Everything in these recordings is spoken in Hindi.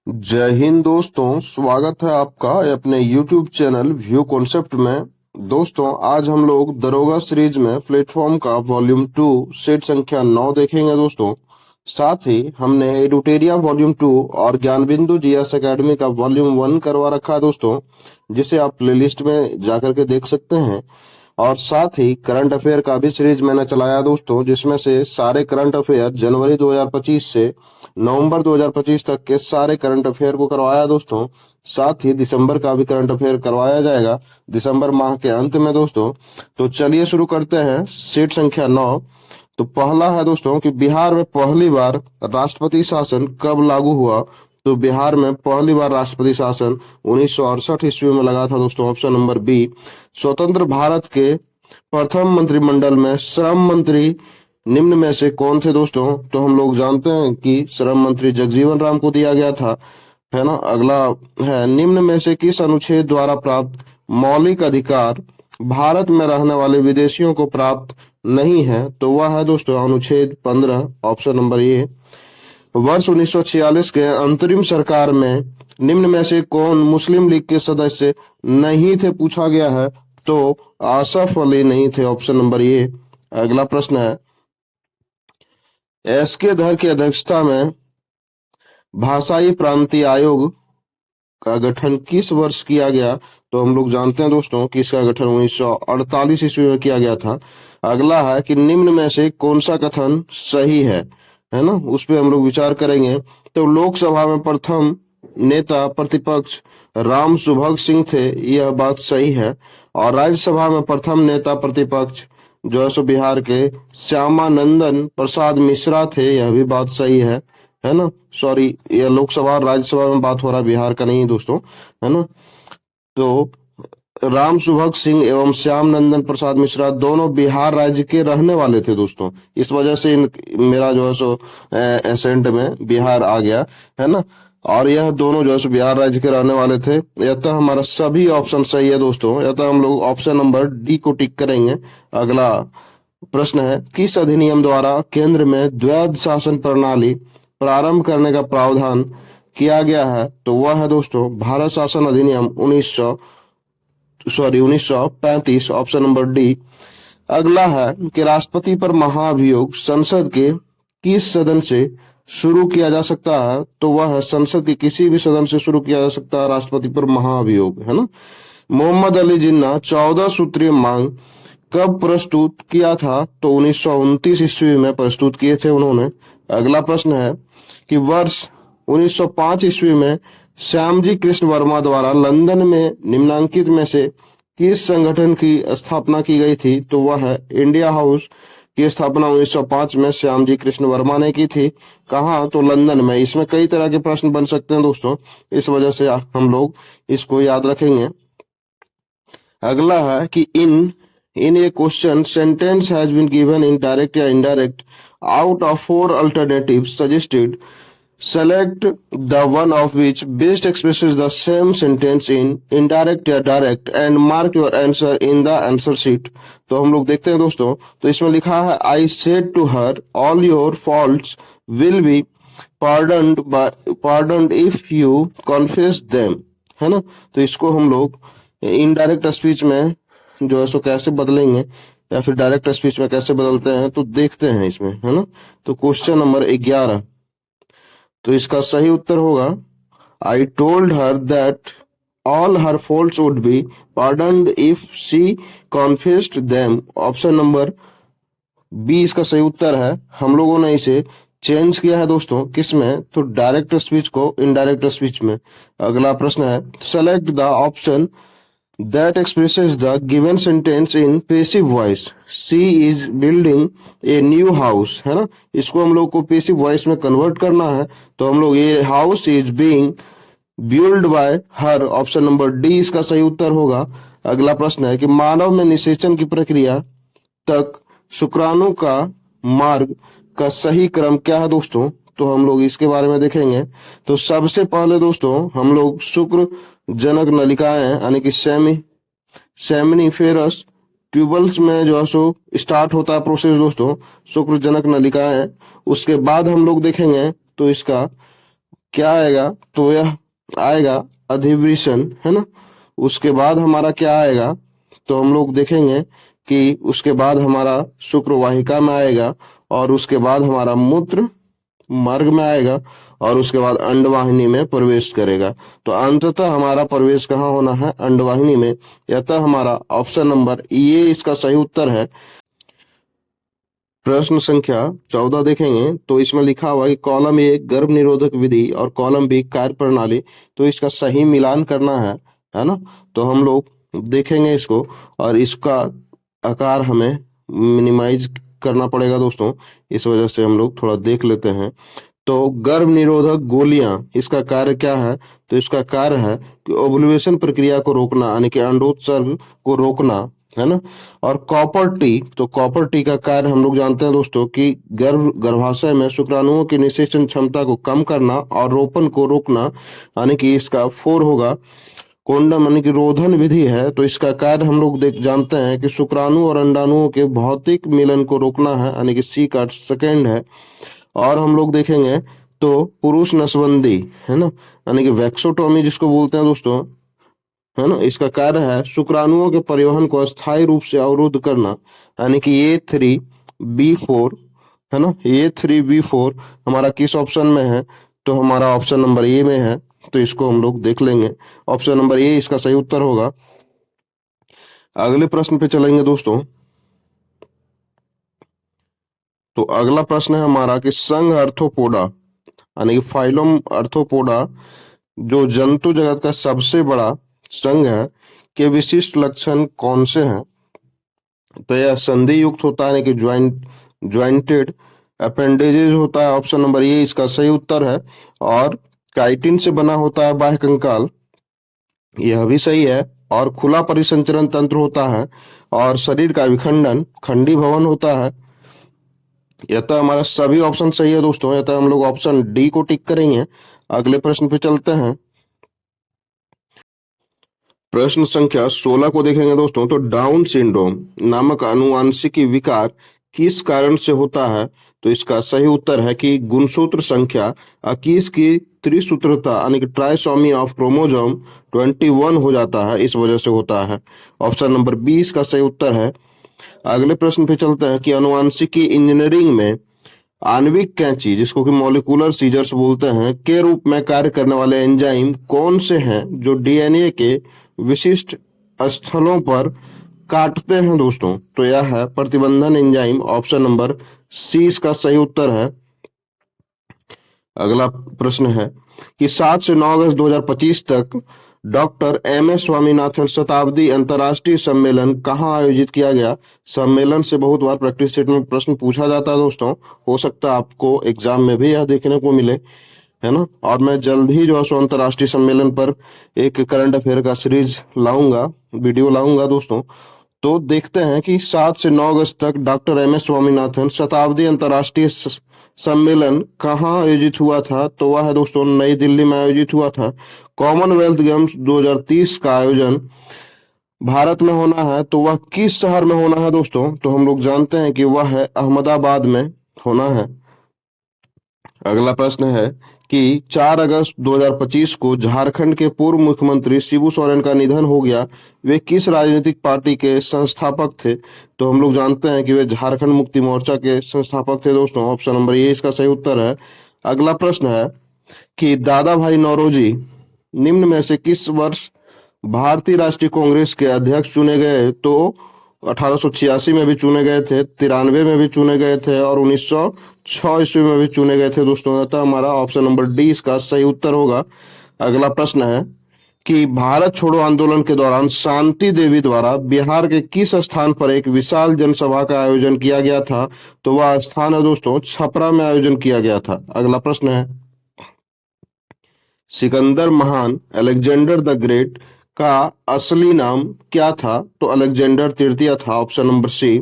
जय हिंद दोस्तों, स्वागत है आपका अपने YouTube चैनल व्यू कॉन्सेप्ट में। दोस्तों, आज हम लोग दरोगा सीरीज में प्लेटफॉर्म का वॉल्यूम 2 सेट संख्या 9 देखेंगे दोस्तों। साथ ही हमने एडुटेरिया वॉल्यूम 2 और ज्ञानबिंदु जीएस एकेडमी का वॉल्यूम 1 करवा रखा है दोस्तों, जिसे आप प्लेलिस्ट में जाकर के देख सकते हैं। और साथ ही करंट अफेयर का भी सीरीज मैंने चलाया दोस्तों, जिसमें से सारे करंट अफेयर जनवरी 2025 से नवंबर 2025 तक के सारे करंट अफेयर को करवाया दोस्तों। साथ ही दिसंबर का भी करंट अफेयर करवाया जाएगा दिसंबर माह के अंत में दोस्तों। तो चलिए शुरू करते हैं सेट संख्या 9। तो पहला है दोस्तों कि बिहार में पहली बार राष्ट्रपति शासन कब लागू हुआ। तो बिहार में पहली बार राष्ट्रपति शासन 1968 ईस्वी में लगा था दोस्तों, ऑप्शन नंबर बी। स्वतंत्र भारत के प्रथम मंत्रिमंडल में श्रम मंत्री निम्न में से कौन थे दोस्तों। तो हम लोग जानते हैं कि श्रम मंत्री जगजीवन राम को दिया गया था, है ना। अगला है, निम्न में से किस अनुच्छेद द्वारा प्राप्त मौलिक अधिकार भारत में रहने वाले विदेशियों को प्राप्त नहीं है। तो वह है दोस्तों अनुच्छेद 15, ऑप्शन नंबर ए। वर्ष 1946 के अंतरिम सरकार में निम्न में से कौन मुस्लिम लीग के सदस्य नहीं थे, पूछा गया है। तो आसफ अली नहीं थे, ऑप्शन नंबर ए। अगला प्रश्न है, एस के धर की अध्यक्षता में भाषाई प्रांतीय आयोग का गठन किस वर्ष किया गया। तो हम लोग जानते हैं दोस्तों कि इसका गठन 1948 ईस्वी में किया गया था। अगला है कि निम्न में से कौन सा कथन सही है ना, उस पर हम लोग विचार करेंगे। तो लोकसभा में प्रथम नेता प्रतिपक्ष राम सुभग सिंह थे, यह बात सही है। और राज्यसभा में प्रथम नेता प्रतिपक्ष जो है सो बिहार के श्यामानंदन प्रसाद मिश्रा थे, यह भी बात सही है ना। सॉरी, यह लोकसभा और राज्यसभा में बात हो रहा है, बिहार का नहीं दोस्तों, है ना। तो राम सुभग सिंह एवं श्याम नंदन प्रसाद मिश्रा दोनों बिहार राज्य के रहने वाले थे दोस्तों। इस वजह से मेरा जो है सो एसेंट में बिहार आ गया, है ना। और यह दोनों जो है सो बिहार राज्य के रहने वाले थे। यह हमारा सभी ऑप्शन सही है दोस्तों। यह हम लोग ऑप्शन नंबर डी को टिक करेंगे। अगला प्रश्न है, किस अधिनियम द्वारा केंद्र में द्वैध शासन प्रणाली प्रारंभ करने का प्रावधान किया गया है। तो वह है दोस्तों भारत शासन अधिनियम 1935, ऑप्शन नंबर डी। अगला है कि राष्ट्रपति पर महाभियोग संसद के किस सदन से शुरू किया जा सकता है। तो वह है संसद के किसी भी सदन से शुरू किया जा सकता है राष्ट्रपति पर महाभियोग, है ना। मोहम्मद अली जिन्ना 14 सूत्रीय मांग कब प्रस्तुत किया था। तो 1929 ईस्वी में प्रस्तुत किए थे उन्होंने। अगला प्रश्न है कि वर्ष 1905 ईस्वी में श्यामजी कृष्ण वर्मा द्वारा लंदन में निम्नांकित में से किस संगठन की स्थापना की गई थी। तो वह है इंडिया हाउस की स्थापना 1905 में श्यामजी कृष्ण वर्मा ने की थी। कहाँ? तो लंदन में। इसमें कई तरह के प्रश्न बन सकते हैं दोस्तों, इस वजह से हम लोग इसको याद रखेंगे। अगला है कि in a question sentence has been given in direct या indirect out of 4 alternatives suggested. Select the one of which best expresses the same sentence in indirect या direct and mark your answer in the answer sheet. तो हम लोग देखते हैं दोस्तों। तो इसमें लिखा है I said to her all your faults will be pardoned if you confess them, है ना। तो इसको हम लोग इनडायरेक्ट स्पीच में जो है सो कैसे बदलेंगे या फिर डायरेक्ट स्पीच में कैसे बदलते हैं, तो देखते हैं इसमें, है ना। तो क्वेश्चन नंबर 11, तो इसका सही उत्तर होगा I told her that all her faults would be pardoned if she confessed them. Option number B इसका सही उत्तर है। हम लोगों ने इसे चेंज किया है दोस्तों, किसमें? तो डायरेक्ट स्पीच को इनडायरेक्ट स्पीच में। अगला प्रश्न है, select the option that expresses the given sentence in passive voice. She is building a new house, है ना। इसको हम लोग को passive voice में कन्वर्ट करना है। तो हम लोग ये house is being built by her, option number D इसका सही उत्तर होगा। अगला प्रश्न है कि मानव में निषेचन की प्रक्रिया तक शुक्राणु का मार्ग का सही क्रम क्या है दोस्तों। तो हम लोग इसके बारे में देखेंगे। तो सबसे पहले दोस्तों हम लोग शुक्र जनक नलिकाएं यानी कि सेमिनिफेरस ट्यूबल्स में जो है सो स्टार्ट होता है प्रोसेस दोस्तों, शुक्र जनक नलिकाएं। उसके बाद हम लोग देखेंगे तो इसका क्या आएगा, तो यह आएगा अधिवृषण, है ना। उसके बाद हमारा क्या आएगा, तो हम लोग देखेंगे कि उसके बाद हमारा शुक्र वाहिका में आएगा, और उसके बाद हमारा मूत्र मार्ग में आएगा, और उसके बाद अंडवाहिनी में प्रवेश करेगा। तो अंततः हमारा प्रवेश कहाँ होना है, अंडवाहिनी में। अतः हमारा ऑप्शन नंबर ये इसका सही उत्तर है। प्रश्न संख्या 14 देखेंगे तो इसमें लिखा हुआ है कि कॉलम ए गर्भ निरोधक विधि और कॉलम बी कार्य प्रणाली, तो इसका सही मिलान करना है ना। तो हम लोग देखेंगे इसको, और इसका आकार हमें मिनिमाइज करना पड़ेगा दोस्तों, इस वजह से हम लोग थोड़ा देख लेते हैं। तो गर्भ निरोधक गोलियां, इसका कार्य क्या है, तो इसका कार्य है कि ओवुलेशन प्रक्रिया को रोकना, यानी कि अंडोत्सर्ग को रोकना, है ना। और कॉपर टी, तो कॉपर टी का कार्य हम लोग जानते हैं दोस्तों कि गर्भाशय में शुक्राणुओं की निषेचन क्षमता को कम करना और रोपण को रोकना, यानी कि इसका 4 होगा। कोंडम यानी कि रोधन विधि है, तो इसका कार्य हम लोग देख जानते हैं कि शुक्राणु और अंडाणुओं के भौतिक मिलन को रोकना है, यानी कि सी का सेकेंड है। और हम लोग देखेंगे तो पुरुष नसबंदी, है ना, यानी कि वैक्सोटोमी जिसको बोलते हैं दोस्तों, है ना, इसका कार्य है शुक्राणुओं के परिवहन को अस्थायी रूप से अवरुद्ध करना, यानी कि A3B4, है ना। A3B4 हमारा किस ऑप्शन में है, तो हमारा ऑप्शन नंबर ए में है। तो इसको हम लोग देख लेंगे, ऑप्शन नंबर ए इसका सही उत्तर होगा। अगले प्रश्न पे चलेंगे दोस्तों। तो अगला प्रश्न है हमारा कि संघ अर्थोपोडा, यानी कि फाइलम अर्थोपोडा, जो जंतु जगत का सबसे बड़ा संघ है, के विशिष्ट लक्षण कौन से हैं। तो यह संधि युक्त होता है, यानी कि ज्वाइंटेड अपेंडेजेज होता है, ऑप्शन नंबर ए इसका सही उत्तर है। और काइटिन से बना होता है बाह्य कंकाल, यह भी सही है। और खुला परिसंचरण तंत्र होता है, और शरीर का विखंडन खंडी भवन होता है। यह तो हमारा सभी ऑप्शन सही है दोस्तों, यह तो हम लोग ऑप्शन डी को टिक करेंगे। अगले प्रश्न पे चलते हैं। प्रश्न संख्या 16 को देखेंगे दोस्तों। तो डाउन सिंड्रोम नामक आनुवांशिकी विकार किस कारण से होता है, तो इसका सही उत्तर है कि गुणसूत्र संख्या 21 की त्रिसूत्रता, यानी कि ट्राइसोमी ऑफ क्रोमोसोम 21 हो जाता है, इस वजह से होता है। ऑप्शन नंबर 20 का सही उत्तर है। अगले प्रश्न पे चलते हैं कि आनुवांशिकी इंजीनियरिंग में आणविक कैंची, जिसको कि मॉलिक्यूलर सीजर्स बोलते हैं, के रूप में कार्य करने वाले एंजाइम कौन से हैं जो डीएनए के विशिष्ट स्थलों पर काटते हैं दोस्तों। तो यह है प्रतिबंधन एंजाइम, ऑप्शन नंबर सी इसका सही उत्तर है। अगला प्रश्न है कि 7 से 9 अगस्त 2025 तक डॉक्टर एम.एस. स्वामीनाथन शताब्दी अंतर्राष्ट्रीय सम्मेलन कहाँ आयोजित किया गया। सम्मेलन से बहुत बार प्रैक्टिस सेट में प्रश्न पूछा जाता है दोस्तों, हो सकता है आपको एग्जाम में भी यह देखने को मिले, है ना। और मैं जल्द ही जो है अंतर्राष्ट्रीय सम्मेलन पर एक करंट अफेयर का सीरीज लाऊंगा, वीडियो लाऊंगा दोस्तों। तो देखते हैं कि 7 से 9 अगस्त तक डॉक्टर एम.एस. स्वामीनाथन शताब्दी अंतर्राष्ट्रीय सम्मेलन कहाँ आयोजित हुआ था। तो वह है दोस्तों नई दिल्ली में आयोजित हुआ था। कॉमनवेल्थ गेम्स 2030 का आयोजन भारत में होना है, तो वह किस शहर में होना है दोस्तों। तो हम लोग जानते हैं कि वह है अहमदाबाद में होना है। अगला प्रश्न है कि 4 अगस्त 2025 को झारखंड के पूर्व मुख्यमंत्री शिबू सोरेन का निधन हो गया। वे किस राजनीतिक पार्टी के संस्थापक थे। तो हम लोग जानते हैं कि वे झारखंड मुक्ति मोर्चा के संस्थापक थे दोस्तों, ऑप्शन नंबर ए इसका सही उत्तर है। अगला प्रश्न है कि दादा भाई नौरोजी निम्न में से किस वर्ष भारतीय राष्ट्रीय कांग्रेस के अध्यक्ष चुने गए। तो 1886 में भी चुने गए थे, 93 में भी चुने गए थे, और 1906 ईस्वी में भी चुने गए थे दोस्तों। अतः हमारा ऑप्शन नंबर डी इसका सही उत्तर होगा। अगला प्रश्न है कि भारत छोड़ो आंदोलन के दौरान शांति देवी द्वारा बिहार के किस स्थान पर एक विशाल जनसभा का आयोजन किया गया था। तो वह स्थान है दोस्तों छपरा में आयोजन किया गया था। अगला प्रश्न है सिकंदर महान अलेक्जेंडर द ग्रेट का असली नाम क्या था। तो अलेक्जेंडर तृतीय था, ऑप्शन नंबर सी।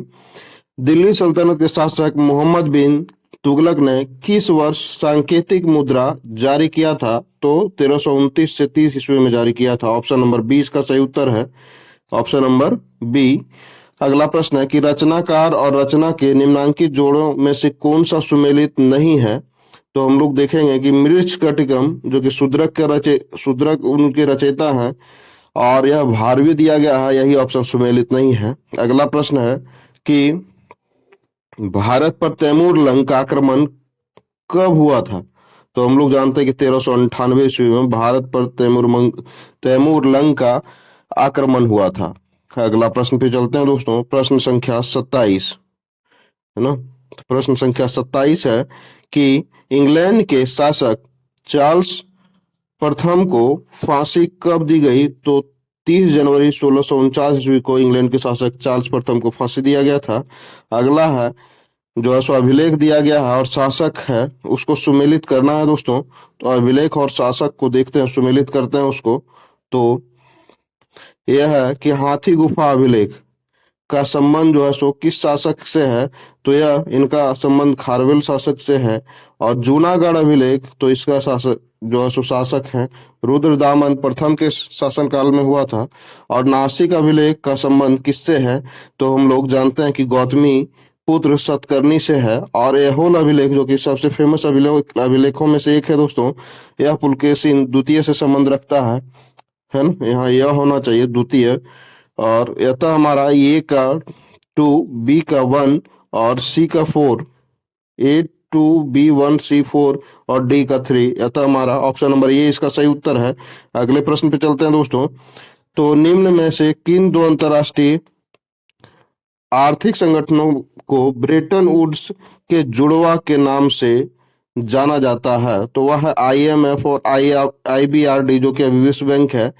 दिल्ली सल्तनत के शासक मोहम्मद बिन तुगलक ने किस वर्ष सांकेतिक मुद्रा जारी किया था। तो 1329 से 30 ईस्वी में जारी किया था, ऑप्शन नंबर 20 का सही उत्तर है, ऑप्शन नंबर बी। अगला प्रश्न है कि रचनाकार और रचना के निम्नांकित जोड़ों में से कौन सा सुमेलित नहीं है। तो हम लोग देखेंगे कि मृच्छकटिकम जो कि शूद्रक उनके रचयिता हैं, और यह भारवी दिया गया है, यही ऑप्शन सुमेलित नहीं है। अगला प्रश्न है कि भारत पर तैमूर लंग का आक्रमण कब हुआ था? तो हम लोग जानते हैं कि 1398 ईस्वी में भारत पर तैमूर लंग का आक्रमण हुआ था। अगला प्रश्न पे चलते हैं दोस्तों, प्रश्न संख्या 27 है ना। तो प्रश्न संख्या 27 है कि इंग्लैंड के शासक चार्ल्स प्रथम को फांसी कब दी गई? तो 30 जनवरी 1649 ईस्वी को इंग्लैंड के शासक चार्ल्स प्रथम को फांसी दिया गया था। अगला है जो है सो अभिलेख दिया गया है और शासक है उसको सुमेलित करना है दोस्तों। तो अभिलेख और शासक को देखते हैं, सुमेलित करते हैं उसको। तो यह है कि हाथी गुफा अभिलेख का संबंध जो है सो किस शासक से है? तो यह इनका संबंध खारवेल शासक से है। और जूनागढ़ अभिलेख, तो इसका शासक जो है सो शासक है रुद्रदामन प्रथम के शासनकाल में हुआ था। और नासिक अभिलेख का संबंध किससे है? तो हम लोग जानते हैं कि गौतमी पुत्र सतकर्णी से है। और ऐहोल अभिलेख जो कि सबसे फेमस अभिलेखों में से एक है दोस्तों, यह पुलकेशिन द्वितीय से संबंध रखता है ना। यहाँ यह होना चाहिए द्वितीय। और यथा हमारा ए का 2, बी का 1 और सी का 4, A2, B1, C4 और D का 3, यथा हमारा ऑप्शन नंबर ए इसका सही उत्तर है। अगले प्रश्न पे चलते हैं दोस्तों। तो निम्न में से किन दो अंतरराष्ट्रीय आर्थिक संगठनों को ब्रेटन वुड्स के जुड़वा के नाम से जाना जाता है? तो वह है IMF और IBRD जो कि अभी विश्व बैंक है।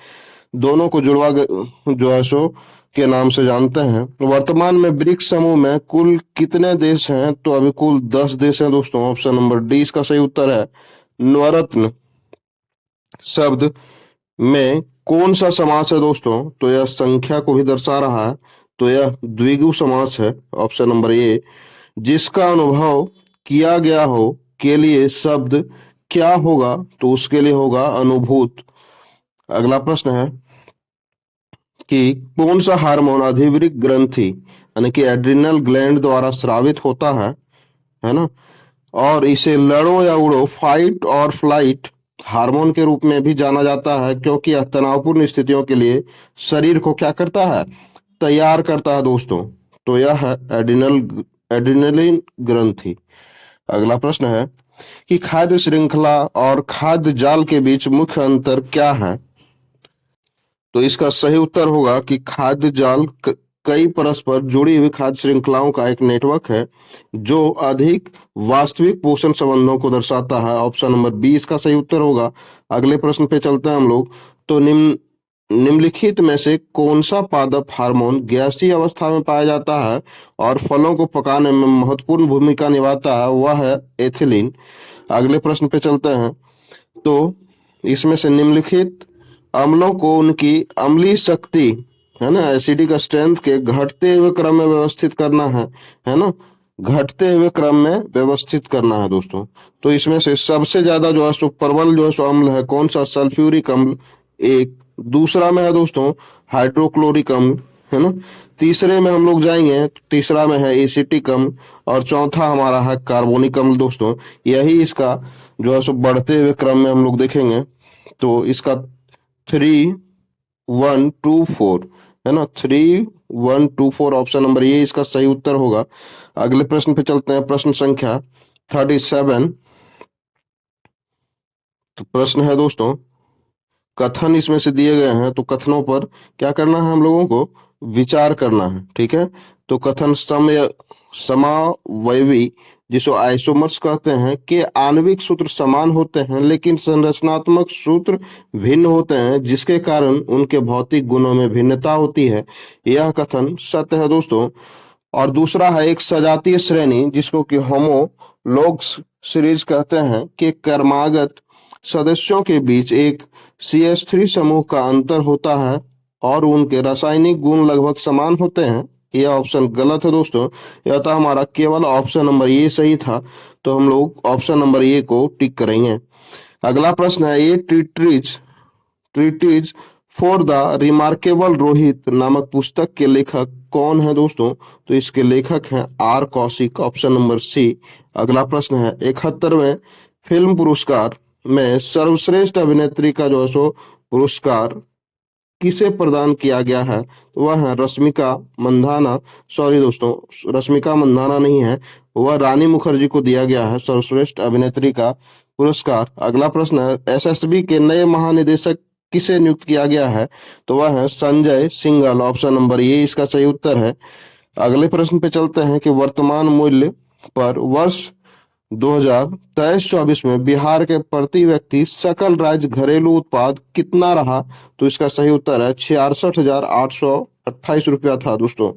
दोनों को जुड़वा जो है सो के नाम से जानते हैं। वर्तमान में ब्रिक्स समूह में कुल कितने देश हैं? तो अभी कुल 10 देश हैं दोस्तों। ऑप्शन नंबर डी इसका सही उत्तर है। नवरत्न शब्द में कौन सा समास है दोस्तों? तो यह संख्या को भी दर्शा रहा है, तो यह द्विगु समास है। ऑप्शन नंबर ए। जिसका अनुभव किया गया हो के लिए शब्द क्या होगा? तो उसके लिए होगा अनुभूत। अगला प्रश्न है कि कौन सा हार्मोन अधिवृक्क ग्रंथि यानी कि एड्रिनल ग्लैंड द्वारा स्रावित होता है ना, और इसे लड़ो या उड़ो, फाइट और फ्लाइट हार्मोन के रूप में भी जाना जाता है, क्योंकि यह तनावपूर्ण स्थितियों के लिए शरीर को क्या करता है? तैयार करता है दोस्तों। तो यह है एड्रिनलिन ग्रंथि। अगला प्रश्न है कि खाद्य श्रृंखला और खाद्य जाल के बीच मुख्य अंतर क्या है? तो इसका सही उत्तर होगा कि खाद्य जाल कई परस्पर जुड़ी हुई खाद्य श्रृंखलाओं का एक नेटवर्क है जो अधिक वास्तविक पोषण संबंधों को दर्शाता है। ऑप्शन नंबर बी इसका सही उत्तर होगा। अगले प्रश्न पे चलते हैं हम लोग। तो निम्नलिखित में से कौन सा पादप हार्मोन गैसीय अवस्था में पाया जाता है और फलों को पकाने में महत्वपूर्ण भूमिका निभाता है? वह है एथिलीन। अगले प्रश्न पे चलते हैं। तो इसमें से निम्नलिखित अम्लों को उनकी अम्लीय शक्ति है ना, एसिडिक स्ट्रेंथ के घटते हुए क्रम में व्यवस्थित करना है ना, घटते हुए क्रम में व्यवस्थित करना है दोस्तों। तो इसमें से सबसे ज्यादा जो है सो प्रबल जो है सो अम्ल है कौन सा? सल्फ्यूरिक अम्ल एक। दूसरा में है दोस्तों हाइड्रोक्लोरिक अम्ल, है ना। तीसरे में हम लोग जाएंगे, तीसरा में है एसिटिक अम्ल और चौथा हमारा है कार्बोनिक अम्ल दोस्तों। यही इसका जो है सो बढ़ते हुए क्रम में हम लोग देखेंगे। तो इसका 3, 1, 2, 4 है ना, 3, 1, 2, 4 ऑप्शन नंबर ये इसका सही उत्तर होगा। अगले प्रश्न पे चलते हैं, प्रश्न संख्या 37। तो प्रश्न है दोस्तों, कथन इसमें से दिए गए हैं, तो कथनों पर क्या करना है हम लोगों को? विचार करना है, ठीक है। तो कथन समावयवी जिसको आइसोमर्स कहते हैं के आणविक सूत्र समान होते हैं लेकिन संरचनात्मक सूत्र भिन्न होते हैं, जिसके कारण उनके भौतिक गुणों में भिन्नता होती है। यह कथन सत्य है दोस्तों। और दूसरा है एक सजातीय श्रेणी जिसको कि होमोलोग्स सीरीज कहते हैं के क्रमागत सदस्यों के बीच एक CH3 समूह का अंतर होता है और उनके रासायनिक गुण लगभग समान होते हैं। यह ऑप्शन गलत है दोस्तों। यह था हमारा केवल ऑप्शन नंबर ए सही था, तो हम लोग ऑप्शन नंबर ए को टिक करेंगे। अगला प्रश्न है ये treatise for the remarkable Rohit नामक पुस्तक के लेखक कौन है दोस्तों? तो इसके लेखक हैं R Kaushik, option number C. अगला प्रश्न है 71वें फिल्म पुरस्कार में सर्वश्रेष्ठ अभिनेत्री का जो है सो पुरस्कार किसे प्रदान किया गया है? तो वह है रश्मिका मंदाना। सॉरी दोस्तों, रश्मिका मंदाना नहीं है, वह रानी मुखर्जी को दिया गया है सर्वश्रेष्ठ अभिनेत्री का पुरस्कार। अगला प्रश्न है, एसएसबी के नए महानिदेशक किसे नियुक्त किया गया है? तो वह है Sanjay Singhal. Option number A इसका सही उत्तर है। अगले प्रश्न पे चलते हैं कि वर्तमान मूल्य पर वर्ष 2023-24 में बिहार के प्रति व्यक्ति सकल राज्य घरेलू उत्पाद कितना रहा? तो इसका सही उत्तर है 66,828 रुपया था दोस्तों।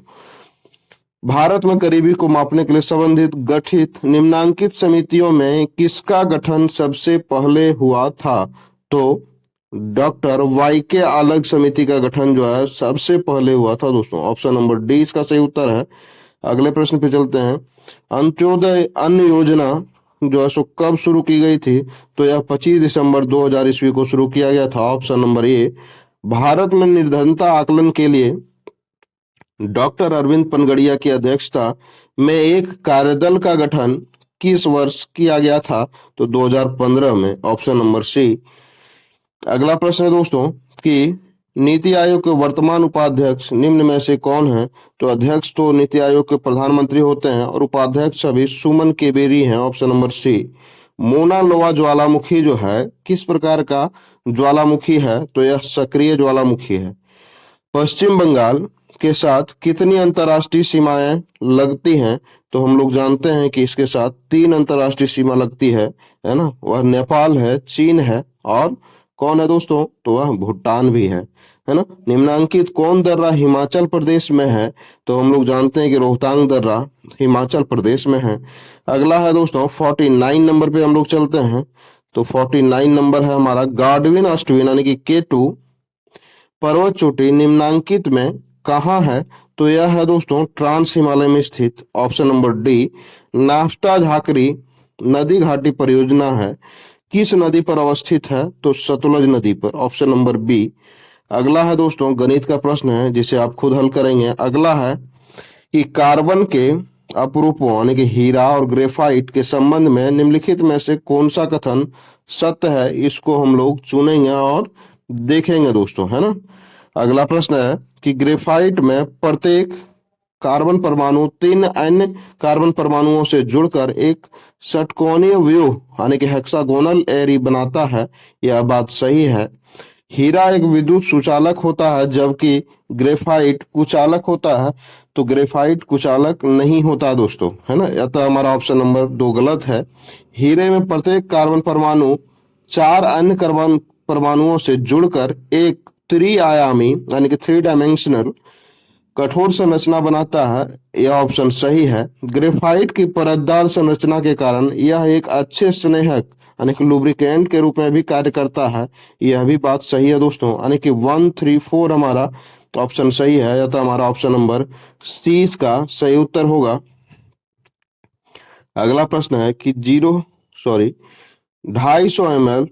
भारत में गरीबी को मापने के लिए संबंधित गठित निम्नांकित समितियों में किसका गठन सबसे पहले हुआ था? तो डॉक्टर वाई के आलग समिति का गठन जो है सबसे पहले हुआ था दोस्तों। ऑप्शन नंबर डी इसका सही उत्तर है। अगले प्रश्न पे चलते हैं, अंत्योदय अन्न योजना जो है सो कब शुरू की गई थी? तो यह 25 दिसंबर 2000 ईस्वी को शुरू किया गया था। ऑप्शन नंबर ए। भारत में निर्धनता आकलन के लिए डॉक्टर अरविंद पनगड़िया की अध्यक्षता में एक कार्यदल का गठन किस वर्ष किया गया था? तो 2015 में। Option number C. अगला प्रश्न है दोस्तों कि नीति आयोग के वर्तमान उपाध्यक्ष निम्न में से कौन है? तो अध्यक्ष तो नीति आयोग के प्रधानमंत्री होते हैं और उपाध्यक्ष अभी सुमन केबेरी हैं। ऑप्शन नंबर सी। मोना लोआ ज्वालामुखी जो है किस प्रकार का ज्वालामुखी है? तो यह सक्रिय ज्वालामुखी है। पश्चिम बंगाल के साथ कितनी अंतर्राष्ट्रीय सीमाएं लगती हैं? तो हम लोग जानते हैं कि इसके साथ 3 अंतर्राष्ट्रीय सीमा लगती है ना। वह नेपाल है, चीन है और कौन है दोस्तों? तो वह भूटान भी है ना। निम्नांकित कौन दर्रा हिमाचल प्रदेश में है? तो हम लोग जानते हैं कि रोहतांग दर्रा हिमाचल प्रदेश में है। अगला है दोस्तों 49 नंबर पे हम लोग चलते हैं। तो 49 नंबर है हमारा गार्डविन अष्टविन यानी कि K2 पर्वत चोटी निम्नांकित में कहाँ है? तो यह है दोस्तों ट्रांस हिमालय में स्थित। Option number D. नाफ्ता झाकरी नदी घाटी परियोजना है किस नदी पर अवस्थित है? तो सतलुज नदी पर। Option number B. अगला है दोस्तों गणित का प्रश्न है जिसे आप खुद हल करेंगे। अगला है कि कार्बन के अपरूपों यानी कि हीरा और ग्रेफाइट के संबंध में निम्नलिखित में से कौन सा कथन सत्य है? इसको हम लोग चुनेंगे और देखेंगे दोस्तों, है ना। अगला प्रश्न है कि ग्रेफाइट में प्रत्येक कार्बन परमाणु 3 अन्य कार्बन परमाणुओं से जुड़कर एक षटकोणीय व्यूह यानी कि हेक्सागोनल एरी बनाता है। यह बात सही है। हीरा एक विद्युत सुचालक होता है जबकि ग्रेफाइट कुचालक होता है। तो ग्रेफाइट कुचालक नहीं होता दोस्तों, है ना। अतः हमारा ऑप्शन नंबर 2 गलत है। हीरे में प्रत्येक कार्बन परमाणु 4 अन्य कार्बन परमाणुओं से जुड़कर एक त्रिआयामी यानी कि 3 डायमेंशनल कठोर संरचना बनाता है। यह ऑप्शन सही है। ग्रेफाइट की परतदार संरचना के कारण यह एक अच्छे स्नेहक यानी कि लुब्रिकेंट के रूप में भी कार्य करता है। यह भी बात सही है दोस्तों, यानी कि 1, 3, 4 हमारा ऑप्शन सही है। या तो हमारा ऑप्शन नंबर सी इसका सही उत्तर होगा। अगला प्रश्न है कि 250 ml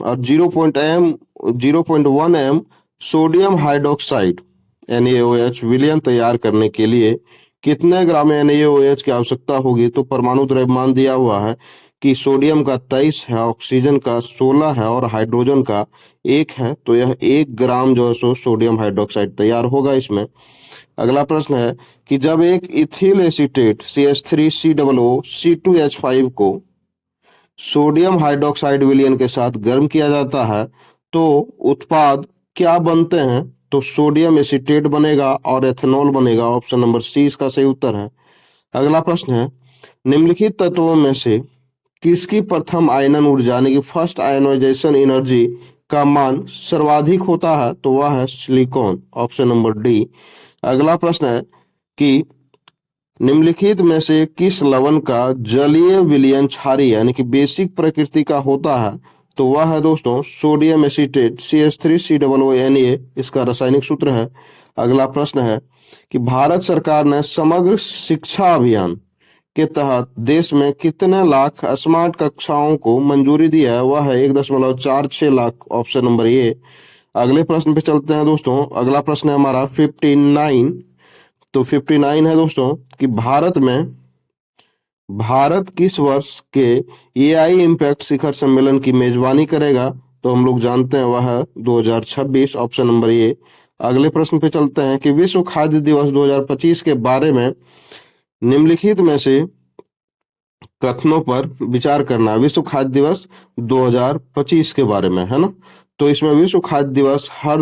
और 0.1 m सोडियम हाइड्रोक्साइड NaOH विलयन तैयार करने के लिए कितने ग्राम NaOH की आवश्यकता होगी? तो परमाणु द्रव्यमान दिया हुआ है कि सोडियम का 23 है, ऑक्सीजन का 16 है और हाइड्रोजन का 1 है। तो यह 1 ग्राम जो है सो सोडियम हाइड्रोक्साइड तैयार होगा इसमें। अगला प्रश्न है कि जब एक इथिल एसीटेट CH3COO C2H5 को सोडियम हाइड्रोक्साइड विलयन के साथ गर्म किया जाता है तो उत्पाद क्या बनते हैं? तो सोडियम एसीटेट बनेगा और एथेनॉल बनेगा। ऑप्शन नंबर सी इसका सही उत्तर है। अगला प्रश्न है निम्नलिखित तत्वों में से किसकी प्रथम आयनन ऊर्जा यानी कि फर्स्ट आयनाइजेशन एनर्जी का मान सर्वाधिक होता है? तो वह है सिलिकॉन। Option number D. अगला प्रश्न है कि निम्नलिखित में से किस लवण का जलीय विलयन क्षारीय यानी कि बेसिक प्रकृति का होता है? तो वह है दोस्तों सोडियम एसीटेट CH3COONA इसका रासायनिक सूत्र है। अगला प्रश्न है कि भारत सरकार ने समग्र शिक्षा अभियान के तहत देश में कितने लाख स्मार्ट कक्षाओं को मंजूरी दी है? वह है 1.46 लाख। ऑप्शन नंबर ए। अगले प्रश्न पे चलते हैं दोस्तों। अगला प्रश्न है हमारा 59। तो 59 है दोस्तों कि भारत में भारत किस वर्ष के एआई इम्पैक्ट शिखर सम्मेलन की मेजबानी करेगा? तो हम लोग जानते हैं वह 2026, ऑप्शन नंबर ए। अगले प्रश्न पे चलते हैं कि विश्व खाद्य दिवस 2025 के बारे में निम्नलिखित में से कथनों पर विचार करना। विश्व खाद्य दिवस 2025 के बारे में, है ना? तो इसमें विश्व खाद्य दिवस हर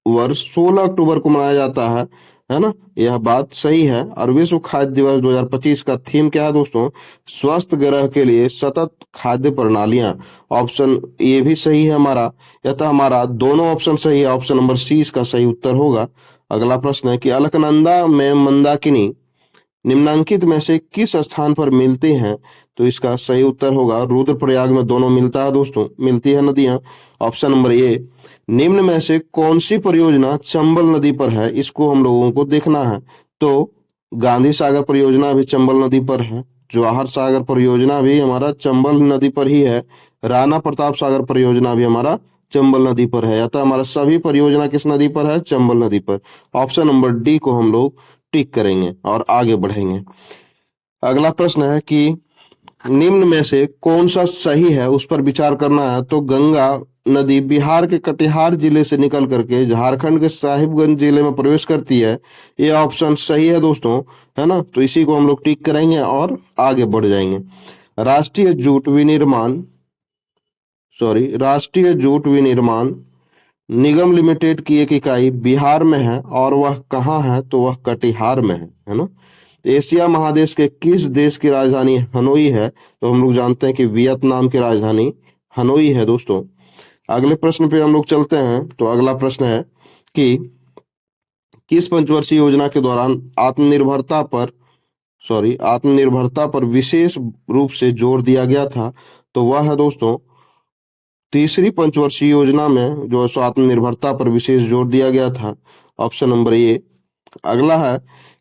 वर्ष 16 अक्टूबर को मनाया जाता है ना? यह बात सही है। और विश्व खाद्य दिवस 2025 का थीम क्या है दोस्तों? स्वस्थ ग्रह के लिए सतत खाद्य प्रणालियां। ऑप्शन ये भी सही है हमारा। यथा हमारा दोनों ऑप्शन सही है। ऑप्शन नंबर सी इसका सही उत्तर होगा। अगला प्रश्न है कि अलकनंदा में मंदाकिनी निम्नांकित में से किस स्थान पर मिलते हैं? तो इसका सही उत्तर होगा रुद्रप्रयाग में दोनों मिलता है दोस्तों, मिलती है नदियां। ऑप्शन नंबर ए। निम्न में से कौन सी परियोजना चंबल नदी पर है? इसको हम लोगों को देखना है। तो गांधी सागर परियोजना भी चंबल नदी पर है। जवाहर सागर परियोजना भी हमारा चंबल नदी पर ही है। राणा प्रताप सागर परियोजना भी हमारा चंबल नदी पर है। अतः हमारा सभी परियोजना किस नदी पर है? चंबल नदी पर। ऑप्शन नंबर डी को हम लोग टिक करेंगे और आगे बढ़ेंगे। अगला प्रश्न है कि निम्न में से कौन सा सही है, उस पर विचार करना है। तो गंगा नदी बिहार के कटिहार जिले से निकल करके झारखंड के साहिबगंज जिले में प्रवेश करती है। ये ऑप्शन सही है दोस्तों, है ना? तो इसी को हम लोग टिक करेंगे और आगे बढ़ जाएंगे। राष्ट्रीय जूट विनिर्माण निगम लिमिटेड की एक इकाई बिहार में है और वह कहाँ है? तो वह कटिहार में है ना? एशिया महादेश के किस देश की राजधानी हनोई है? तो हम लोग जानते हैं कि वियतनाम की राजधानी हनोई है दोस्तों। अगले प्रश्न पे हम लोग चलते हैं। तो अगला प्रश्न है कि किस पंचवर्षीय योजना के दौरान आत्मनिर्भरता पर विशेष रूप से जोर दिया गया था? तो वह है दोस्तों तीसरी पंचवर्षीय योजना में जो है आत्मनिर्भरता पर विशेष जोर दिया गया था। ऑप्शन नंबर ए। अगला है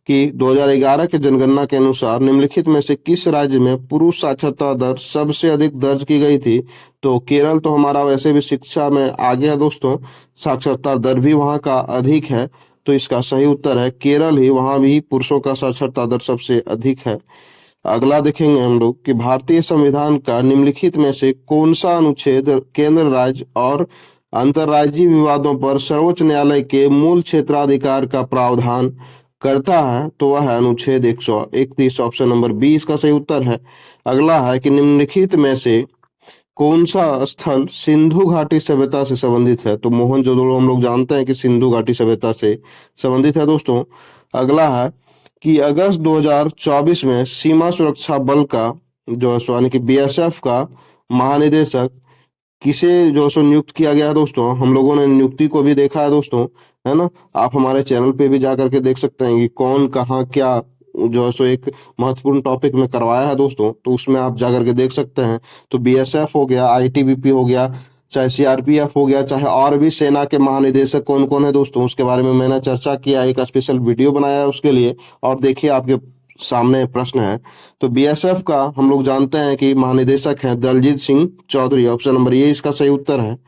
कि 2011 के जनगणना के अनुसार निम्नलिखित में से किस राज्य में पुरुष साक्षरता दर सबसे अधिक दर्ज की गई थी? तो केरल तो हमारा वैसे भी शिक्षा में आगे है दोस्तों, साक्षरता दर भी वहाँ का अधिक है। तो इसका सही उत्तर है केरल ही, वहाँ भी पुरुषों का साक्षरता दर सबसे अधिक है। अगला देखेंगे हम लोग कि भारतीय संविधान का निम्नलिखित में से कौन सा अनुच्छेद केंद्र राज्य और अंतर्राज्यीय विवादों पर सर्वोच्च न्यायालय के मूल क्षेत्राधिकार का प्रावधान करता है? तो वह है अनुच्छेद 131। ऑप्शन नंबर बी इसका सही उत्तर है। अगला है कि निम्नलिखित में से कौन सा स्थल सिंधु घाटी सभ्यता से संबंधित है? तो मोहनजोदड़ो हम लोग जानते हैं कि सिंधु घाटी सभ्यता से संबंधित है दोस्तों। अगला है कि अगस्त 2024 में सीमा सुरक्षा बल का जो है यानी कि बीएसएफ का महानिदेशक किसे जो है नियुक्त किया गया है दोस्तों? हम लोगों ने नियुक्ति को भी देखा है दोस्तों, है ना? आप हमारे चैनल पे भी जा करके देख सकते हैं कि कौन कहाँ क्या जो है सो एक महत्वपूर्ण टॉपिक में करवाया है दोस्तों, तो उसमें आप जा करके देख सकते हैं। तो बीएसएफ हो गया, आईटीबीपी हो गया, चाहे सीआरपीएफ हो गया, चाहे और भी सेना के महानिदेशक कौन कौन है दोस्तों, उसके बारे में मैंने चर्चा किया, एक स्पेशल वीडियो बनाया है उसके लिए। और देखिए आपके सामने प्रश्न है। तो बीएसएफ का हम लोग जानते हैं कि महानिदेशक हैं Daljeet Singh Chaudhary. Option number A इसका सही उत्तर है।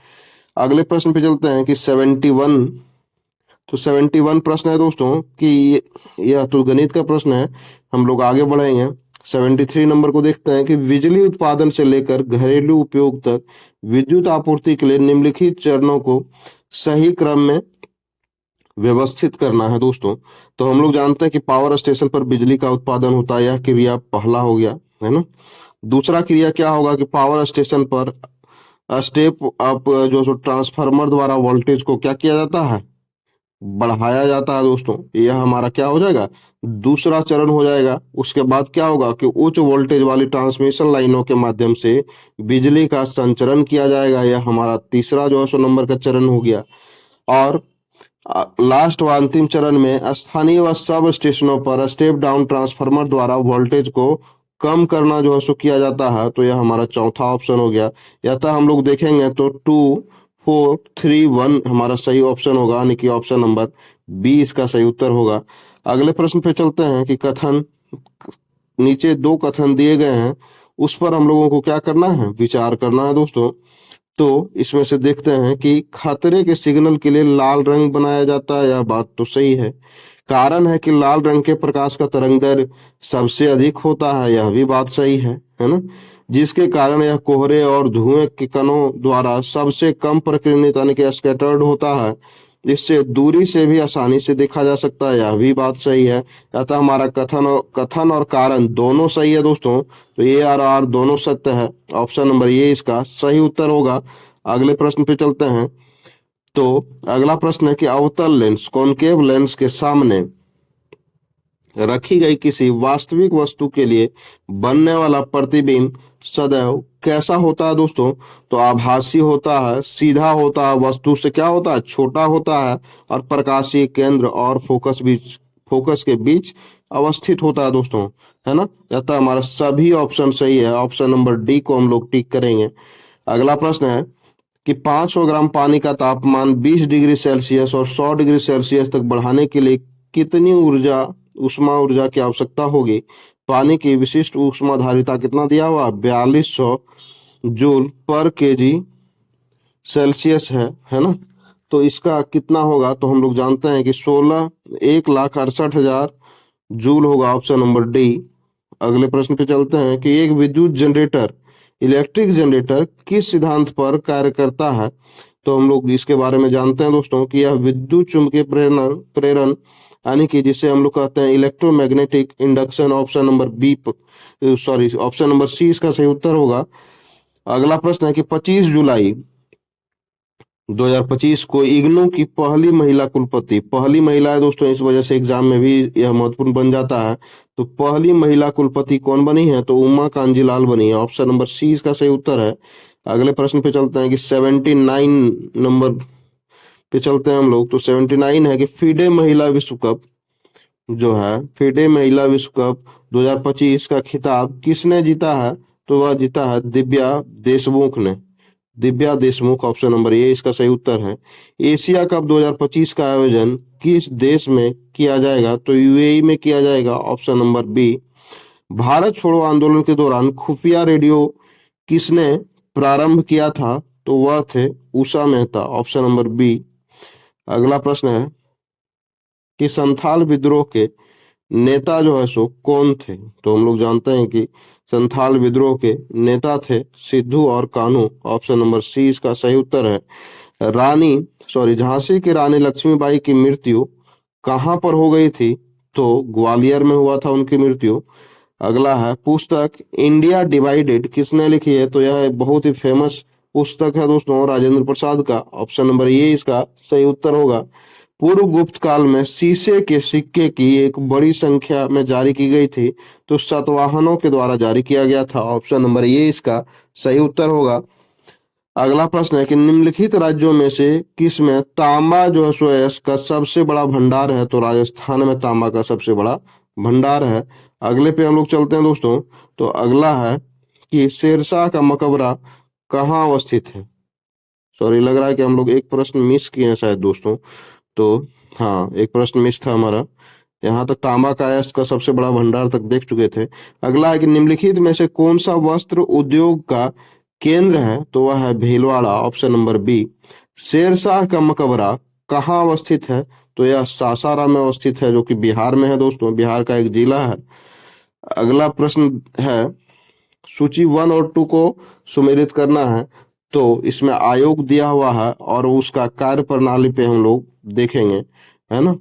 अगले प्रश्न पे चलते हैं कि 71 प्रश्न है दोस्तों कि यह तो गणित का प्रश्न है। हम लोग आगे बढ़ेंगे। 73 नंबर को देखते हैं कि बिजली उत्पादन से लेकर घरेलू उपयोग तक विद्युत आपूर्ति के लिए निम्नलिखित चरणों को सही क्रम में व्यवस्थित करना है दोस्तों। तो हम लोग जानते हैं कि पावर स्टेशन पर बिजली का उत्पादन होता है, यह क्रिया पहला हो गया, है ना? दूसरा क्रिया क्या होगा कि पावर स्टेशन पर स्टेप अप जो सो ट्रांसफार्मर द्वारा वोल्टेज को क्या किया जाता है? बढ़ाया जाता है दोस्तों। यह हमारा क्या हो जाएगा? दूसरा चरण हो जाएगा। उसके बाद क्या होगा कि उच्च वोल्टेज वाली ट्रांसमिशन लाइनों के माध्यम से बिजली का संचरण किया जाएगा। यह हमारा तीसरा जो है सो नंबर का चरण हो गया। और लास्ट व अंतिम चरण में स्थानीय व सब स्टेशनों पर स्टेप डाउन ट्रांसफार्मर द्वारा वोल्टेज को कम करना जो है सो किया जाता है। तो यह हमारा चौथा ऑप्शन हो गया। यथा हम लोग देखेंगे तो 2 4 3 1 हमारा सही ऑप्शन होगा, यानी कि ऑप्शन नंबर बी इसका सही उत्तर होगा। अगले प्रश्न पे चलते हैं कि कथन, नीचे दो कथन दिए गए हैं, उस पर हम लोगों को क्या करना है? विचार करना है दोस्तों। तो इसमें से देखते हैं कि खतरे के सिग्नल के लिए लाल रंग बनाया जाता है, यह बात तो सही है। कारण है कि लाल रंग के प्रकाश का तरंग दैर्घ्य सबसे अधिक होता है, यह भी बात सही है ना। जिसके कारण यह कोहरे और धुएं के कणों द्वारा सबसे कम प्रकीर्णित यानी कि स्कैटर्ड होता है। इससे दूरी से भी आसानी से देखा जा सकता है, यह भी बात सही है। अतः हमारा कथन और कारण दोनों सही है दोस्तों। तो ए और आर दोनों सत्य है। ऑप्शन नंबर ए इसका सही उत्तर होगा। अगले प्रश्न पे चलते हैं। तो अगला प्रश्न है कि अवतल लेंस कॉनकेव लेंस के सामने रखी गई किसी वास्तविक वस्तु के लिए बनने वाला प्रतिबिंब सदैव कैसा होता है दोस्तों? तो आभासी होता है, सीधा होता है, वस्तु से क्या होता है, छोटा होता है, और प्रकाशीय केंद्र और फोकस के बीच अवस्थित होता है दोस्तों, है ना। अतः हमारा सभी ऑप्शन सही है। ऑप्शन नंबर डी को हम लोग टिक करेंगे। अगला प्रश्न है कि 500 ग्राम पानी का तापमान 20 डिग्री सेल्सियस और 100 डिग्री सेल्सियस तक बढ़ाने के लिए कितनी ऊष्मा ऊर्जा की आवश्यकता होगी? पानी की विशिष्ट ऊष्मा धारिता कितना दिया हुआ? 4200 जूल पर केजी सेल्सियस है ना। तो इसका कितना होगा? तो हम लोग जानते हैं कि 1,68,000 जूल होगा। Option number D. अगले प्रश्न पे चलते हैं कि एक विद्युत जनरेटर इलेक्ट्रिक जनरेटर किस सिद्धांत पर कार्य करता है? तो हम लोग इसके बारे में जानते हैं दोस्तों कि यह विद्युत चुम्बकीय प्रेरण प्रेरण यानी कि जिसे हम लोग कहते हैं electromagnetic induction. Option number option number C इसका सही उत्तर होगा। अगला प्रश्न है कि 25 जुलाई 2025 को इग्नू की पहली महिला कुलपति, पहली महिला है दोस्तों, इस वजह से एग्जाम में भी यह महत्वपूर्ण बन जाता है। तो पहली महिला कुलपति कौन बनी है? तो उमा कांजीलाल बनी है। ऑप्शन नंबर सी इसका सही उत्तर है। अगले प्रश्न पे चलते हैं कि 79 नंबर पे चलते हैं हम लोग। तो 79 है कि फीडे महिला विश्व कप जो है, फीडे महिला विश्व कप 2025 का खिताब किसने जीता है? तो वह जीता है दिव्या देशमुख ने। Divya Deshmukh, option number A इसका सही उत्तर है। एशिया कप 2025 का आयोजन किस देश में किया जाएगा? तो यूएई में किया जाएगा। Option number B. भारत छोड़ो आंदोलन के दौरान खुफिया रेडियो किसने प्रारंभ किया था? तो वह थे Usha Mehta. Option number B. अगला प्रश्न है कि संथाल विद्रोह के नेता जो है सो कौन थे? तो हम लोग जानते हैं कि संथाल विद्रोह के नेता थे सिद्धू और कान्हू। ऑप्शन नंबर सी इसका सही उत्तर है। झांसी की रानी लक्ष्मीबाई की मृत्यु कहाँ पर हो गई थी? तो ग्वालियर में हुआ था उनकी मृत्यु। अगला है पुस्तक इंडिया डिवाइडेड किसने लिखी है? तो यह बहुत ही फेमस पुस्तक है दोस्तों, राजेंद्र प्रसाद का। ऑप्शन नंबर ए इसका सही उत्तर होगा। पूर्व गुप्त काल में शीशे के सिक्के की एक बड़ी संख्या में जारी की गई थी, तो सातवाहनों के द्वारा जारी किया गया था। ऑप्शन नंबर ए इसका सही उत्तर होगा। अगला प्रश्न है कि निम्नलिखित राज्यों में से किस में तांबा जो है सो का सबसे बड़ा भंडार है? तो राजस्थान में तांबा का सबसे बड़ा भंडार है। अगले पे हम लोग चलते हैं दोस्तों। तो अगला है कि शेरशाह का मकबरा कहाँ अवस्थित है? सॉरी, लग रहा है कि हम लोग एक प्रश्न मिस किए हैं शायद दोस्तों। तो हाँ, एक प्रश्न मिस था हमारा। यहाँ तक तांबा का का सबसे बड़ा भंडार तक देख चुके थे। अगला है कि निम्नलिखित में से कौन सा वस्त्र उद्योग का केंद्र है? तो वह है Bhilwara. Option number B. Shershah का मकबरा कहाँ अवस्थित है? तो यह सासाराम में अवस्थित है, जो कि बिहार में है दोस्तों, बिहार का एक जिला है। अगला प्रश्न है सूची 1 और 2 को सुमेलित करना है। तो इसमें आयोग दिया हुआ है और उसका कार्य प्रणाली पे हम लोग देखेंगे, है ना।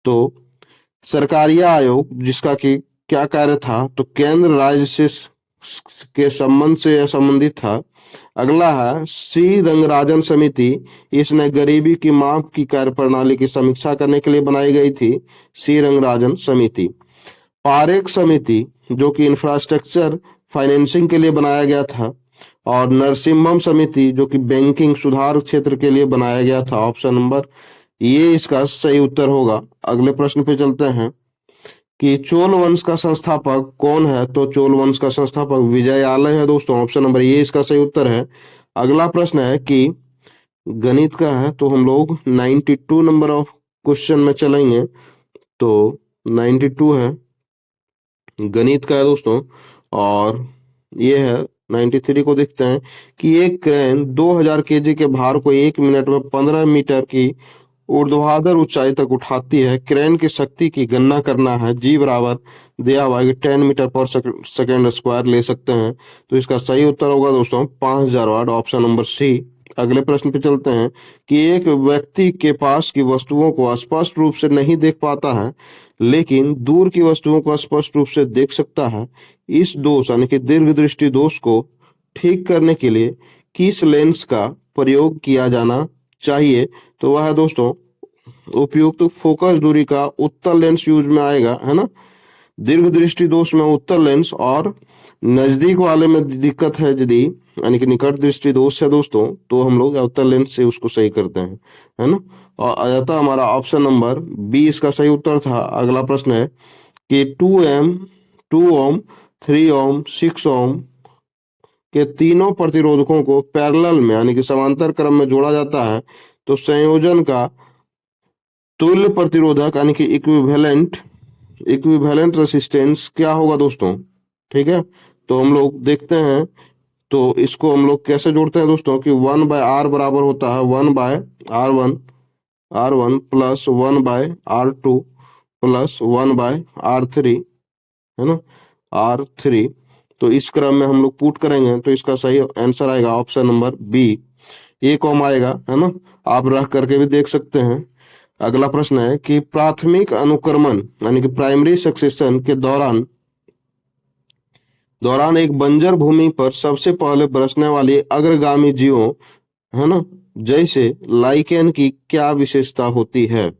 तो सरकारिया आयोग जिसका कि क्या कार्य था? तो केंद्र राज्य से के संबंध से संबंधित था। अगला है श्री रंगराजन समिति, इसने गरीबी की माप की कार्य प्रणाली की समीक्षा करने के लिए बनाई गई थी, श्री रंगराजन समिति। पारेख समिति जो कि इंफ्रास्ट्रक्चर फाइनेंसिंग के लिए बनाया गया था, और नरसिम्हम समिति जो कि बैंकिंग सुधार क्षेत्र के लिए बनाया गया था। ऑप्शन नंबर ये इसका सही उत्तर होगा। अगले प्रश्न पे चलते हैं कि चोल वंश का संस्थापक कौन है? तो चोल वंश का संस्थापक विजयालय है दोस्तों। ऑप्शन नंबर ये इसका सही उत्तर है। अगला प्रश्न है कि गणित का है, तो हम लोग 92 नंबर ऑफ क्वेश्चन में चलेंगे। तो 92 है, गणित का है दोस्तों। और ये है 93 को देखते हैं कि एक क्रेन 2000 केजी के भार को 1 मिनट में 15 मीटर की ऊर्ध्वाधर ऊंचाई तक उठाती है। क्रेन की शक्ति की गणना करना है। जी बराबर दिया हुआ है कि 10 मीटर पर सेकेंड स्क्वायर ले सकते हैं। तो इसका सही उत्तर होगा दोस्तों 5000 वाट, ऑप्शन नंबर सी। अगले प्रश्न पे चलते हैं कि एक व्यक्ति के पास की वस्तुओं को स्पष्ट रूप से नहीं देख पाता है, लेकिन दूर की वस्तुओं को स्पष्ट रूप से देख सकता है। इस दोष यानी कि दीर्घ दृष्टि दोष को ठीक करने के लिए किस लेंस का प्रयोग किया जाना चाहिए? तो वह है दोस्तों उपयुक्त फोकस दूरी का उत्तल लेंस यूज में आएगा, है ना। दीर्घ दृष्टि दोष में उत्तल लेंस, और नजदीक वाले में दिक्कत है यदि यानी कि निकट दृष्टि दोष है दोस्तों, तो हम लोग उत्तल लेंस से उसको सही करते हैं, है ना। और अतः हमारा ऑप्शन नंबर बी इसका सही उत्तर था। अगला प्रश्न है कि 2 ओम 3 ओम 6 ओम के तीनों प्रतिरोधकों को पैरेलल में यानी कि समांतर क्रम में जोड़ा जाता है, तो संयोजन का तुल्य प्रतिरोधक यानी कि इक्विवेलेंट रेसिस्टेंस क्या होगा दोस्तों? ठीक है, तो हम लोग देखते हैं। तो इसको हम लोग कैसे जोड़ते हैं दोस्तों कि 1/R बराबर होता है 1/R1 plus 1/R2 plus 1/R3, है ना, R3। तो इस क्रम में हम लोग पुट करेंगे तो इसका सही आंसर आएगा ऑप्शन नंबर बी, 1 ओम आएगा, है ना। आप रख करके भी देख सकते हैं। अगला प्रश्न है कि प्राथमिक अनुक्रमण यानी कि प्राइमरी सक्सेशन के दौरान एक बंजर भूमि पर सबसे पहले बरसने वाली अग्रगामी जीवों, है ना, जैसे लाइकेन की क्या विशेषता होती है?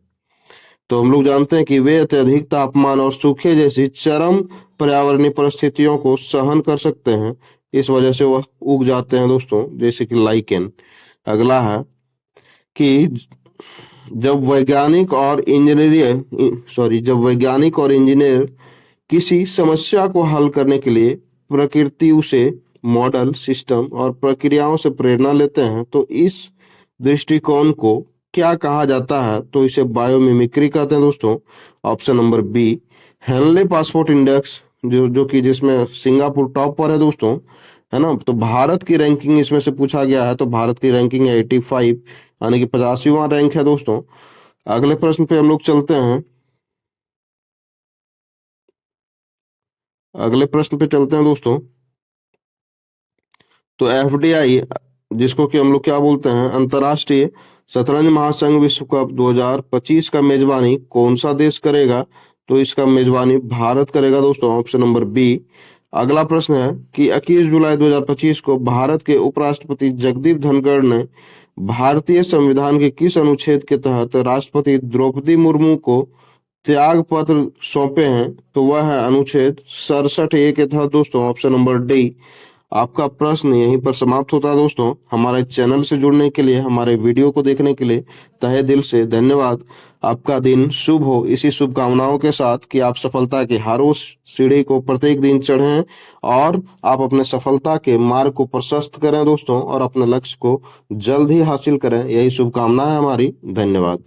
तो हम लोग जानते हैं कि वे अत्यधिक तापमान और सूखे जैसी चरम पर्यावरणीय परिस्थितियों को सहन कर सकते हैं, इस वजह से वह उग जाते हैं दोस्तों, जैसे कि लाइकेन। अगला है कि जब वैज्ञानिक और इंजीनियर किसी समस्या को हल करने के लिए प्रकृति से मॉडल, सिस्टम और प्रक्रियाओं से प्रेरणा लेते हैं, तो इस दृष्टिकोण को क्या कहा जाता है? तो इसे बायोमिमिक्री कहते हैं दोस्तों, option number B. Henley passport index जो कि जिसमें सिंगापुर टॉप पर है दोस्तों, है ना। तो भारत की रैंकिंग इसमें से पूछा गया है, तो भारत की रैंकिंग है 85 यानी कि 85वां रैंक है दोस्तों। अगले प्रश्न पे हम लोग चलते हैं। अगले प्रश्न पे चलते हैं दोस्तों। तो एफडीआई, जिसको कि हम लोग क्या बोलते हैं, अंतरराष्ट्रीय शतरंज महासंघ विश्व कप 2025 का मेजबानी कौन सा देश करेगा? तो इसका मेजबानी भारत करेगा दोस्तों, ऑप्शन नंबर बी। अगला प्रश्न है कि 21 जुलाई 2025 को भारत के उपराष्ट्रपति जगदीप धनखड़ ने भारतीय संविधान के किस अनुच्छेद के तहत राष्ट्रपति द्रौपदी मुर्मू को त्याग पत्र सौंपे हैं? तो वह है अनुच्छेद 67A के तहत दोस्तों, ऑप्शन नंबर डी। आपका प्रश्न यहीं पर समाप्त होता है दोस्तों। हमारे चैनल से जुड़ने के लिए, हमारे वीडियो को देखने के लिए तहे दिल से धन्यवाद। आपका दिन शुभ हो, इसी शुभकामनाओं के साथ कि आप सफलता के हर उस सीढ़ी को प्रत्येक दिन चढ़ें और आप अपने सफलता के मार्ग को प्रशस्त करें दोस्तों, और अपने लक्ष्य को जल्द ही हासिल करें। यही शुभकामना है हमारी। धन्यवाद।